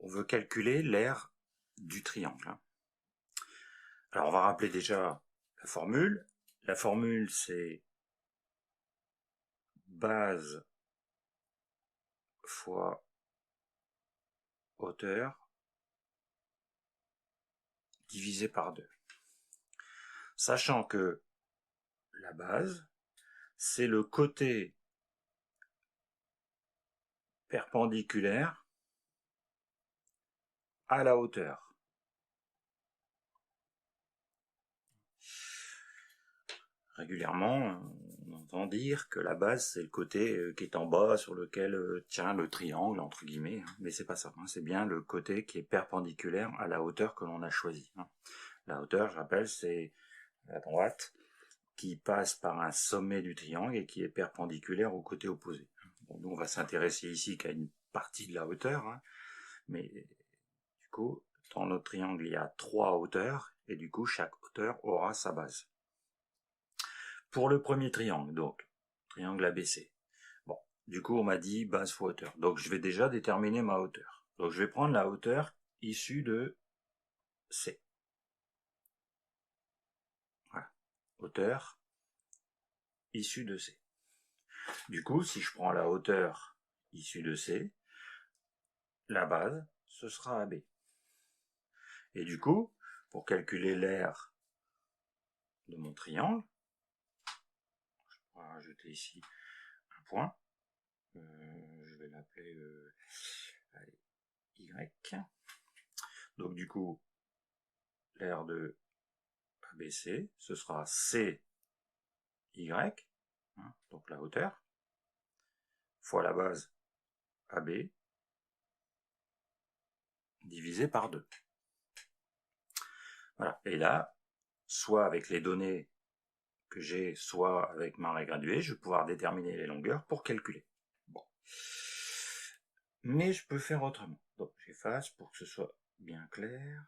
veut calculer l'aire du triangle. Alors on va rappeler déjà la formule. La formule c'est base fois hauteur divisé par 2. Sachant que la base, c'est le côté perpendiculaire à la hauteur. Régulièrement, on entend dire que la base, c'est le côté qui est en bas, sur lequel tient le triangle, entre guillemets, mais c'est pas ça, c'est bien le côté qui est perpendiculaire à la hauteur que l'on a choisie. La hauteur, je rappelle, c'est la droite qui passe par un sommet du triangle et qui est perpendiculaire au côté opposé. Bon, nous, on va s'intéresser ici qu'à une partie de la hauteur, mais du coup, dans notre triangle, il y a 3 hauteurs, et du coup, chaque hauteur aura sa base. Pour le premier triangle, donc, triangle ABC, bon, du coup, on m'a dit base fois hauteur. Donc, je vais déjà déterminer ma hauteur. Donc, je vais prendre la hauteur issue de C. Voilà. Hauteur issue de C. Du coup, si je prends la hauteur issue de C, la base, ce sera AB. Et du coup, pour calculer l'aire de mon triangle, je vais rajouter ici un point. Je vais l'appeler Y. Donc du coup, l'aire de ABC, ce sera CY, donc la hauteur, fois la base AB, divisé par 2. Voilà. Et là, soit avec les données que j'ai, soit avec ma règle graduée, je vais pouvoir déterminer les longueurs pour calculer. Bon. Mais je peux faire autrement. Donc j'efface pour que ce soit bien clair.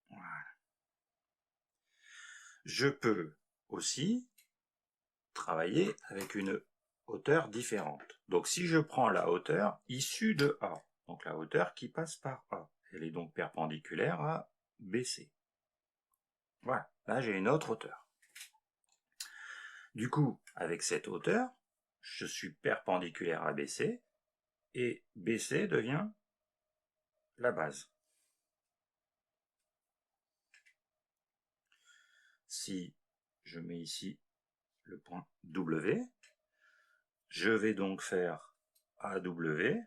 Voilà. Je peux aussi travailler avec une hauteur différente. Donc si je prends la hauteur issue de A, donc la hauteur qui passe par A, elle est donc perpendiculaire à BC. Voilà, là j'ai une autre hauteur. Du coup, avec cette hauteur, je suis perpendiculaire à BC, et BC devient la base. Si je mets ici le point W, je vais donc faire AW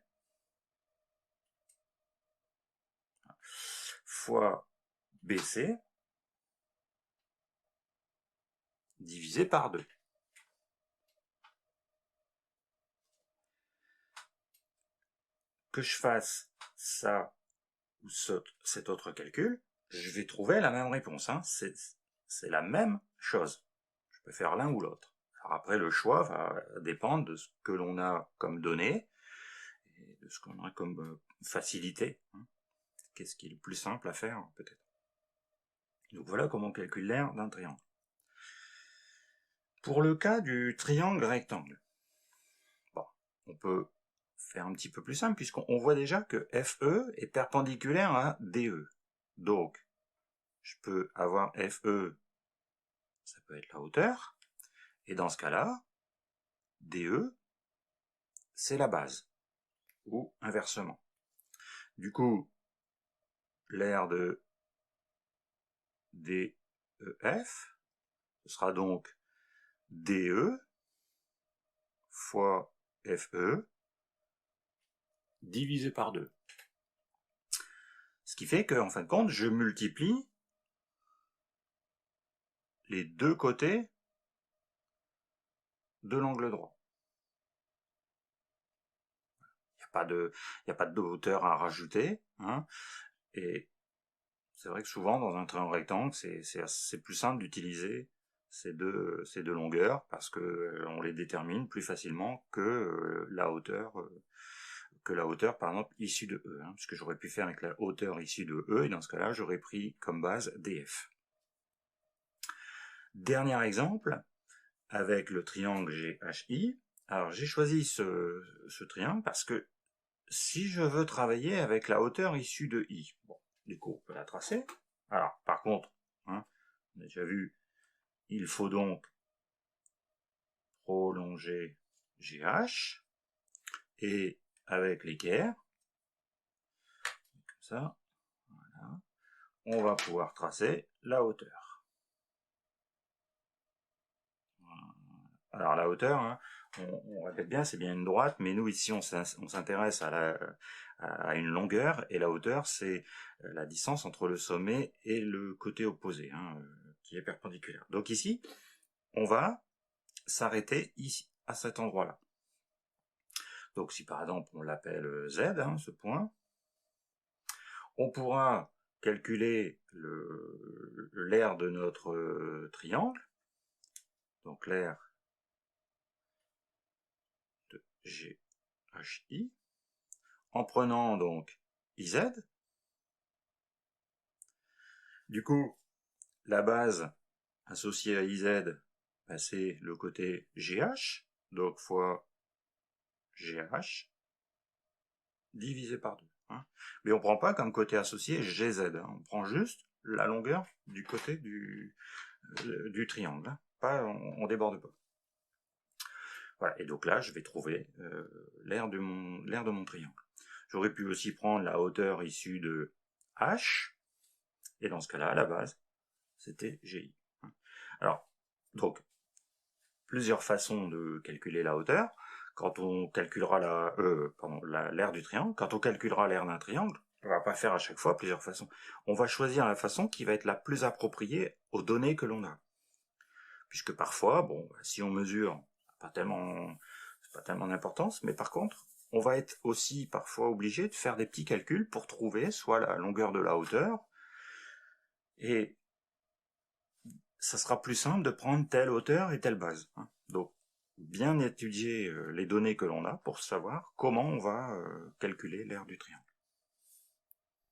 fois BC divisé par 2. Que je fasse ça ou cet autre calcul, je vais trouver la même réponse. C'est la même chose. Je peux faire l'un ou l'autre. Alors après, le choix va dépendre de ce que l'on a comme données et de ce qu'on a comme facilité. Qu'est-ce qui est le plus simple à faire, peut-être. Donc voilà comment on calcule l'aire d'un triangle. Pour le cas du triangle rectangle, bon, on peut faire un petit peu plus simple, puisqu'on voit déjà que FE est perpendiculaire à DE. Donc, je peux avoir FE, ça peut être la hauteur, et dans ce cas-là, DE, c'est la base, ou inversement. Du coup, l'aire de DEF, ce sera donc DE fois FE divisé par 2. Ce qui fait qu'en fin de compte, je multiplie les deux côtés de l'angle droit. Il n'y a pas de hauteur à rajouter, et c'est vrai que souvent dans un triangle rectangle, c'est plus simple d'utiliser ces deux longueurs parce que on les détermine plus facilement que la hauteur par exemple issue de E, puisque j'aurais pu faire avec la hauteur issue de E, et dans ce cas-là, j'aurais pris comme base DF. Dernier exemple, avec le triangle GHI. Alors j'ai choisi ce triangle parce que si je veux travailler avec la hauteur issue de I, bon, du coup, on peut la tracer. Alors, par contre, hein, on a déjà vu, il faut donc prolonger GH, et avec l'équerre, comme ça, voilà, on va pouvoir tracer la hauteur. Alors la hauteur, hein, on répète bien, c'est bien une droite, mais nous ici on s'intéresse à une longueur, et la hauteur c'est la distance entre le sommet et le côté opposé, hein, qui est perpendiculaire. Donc ici, on va s'arrêter ici, à cet endroit-là. Donc si par exemple on l'appelle Z, hein, ce point, on pourra calculer l'aire de notre triangle, donc l'aire de GHI, en prenant donc IZ. Du coup, la base associée à IZ, ben, c'est le côté GH, donc fois GH, divisé par 2. Hein. Mais on ne prend pas comme côté associé GZ, hein. On prend juste la longueur du côté du triangle. Hein. Pas, on ne déborde pas. Voilà, et donc là, je vais trouver l'aire de mon triangle. J'aurais pu aussi prendre la hauteur issue de H, et dans ce cas-là, à la base, c'était GI. Alors, donc, plusieurs façons de calculer la hauteur. Quand on calculera l'aire du triangle, quand on calculera l'aire d'un triangle, on va pas faire à chaque fois plusieurs façons. On va choisir la façon qui va être la plus appropriée aux données que l'on a. Puisque parfois, bon, si on mesure, pas tellement d'importance, mais par contre, on va être aussi parfois obligé de faire des petits calculs pour trouver soit la longueur de la hauteur, et ça sera plus simple de prendre telle hauteur et telle base. Hein. Donc, bien étudier les données que l'on a pour savoir comment on va calculer l'aire du triangle.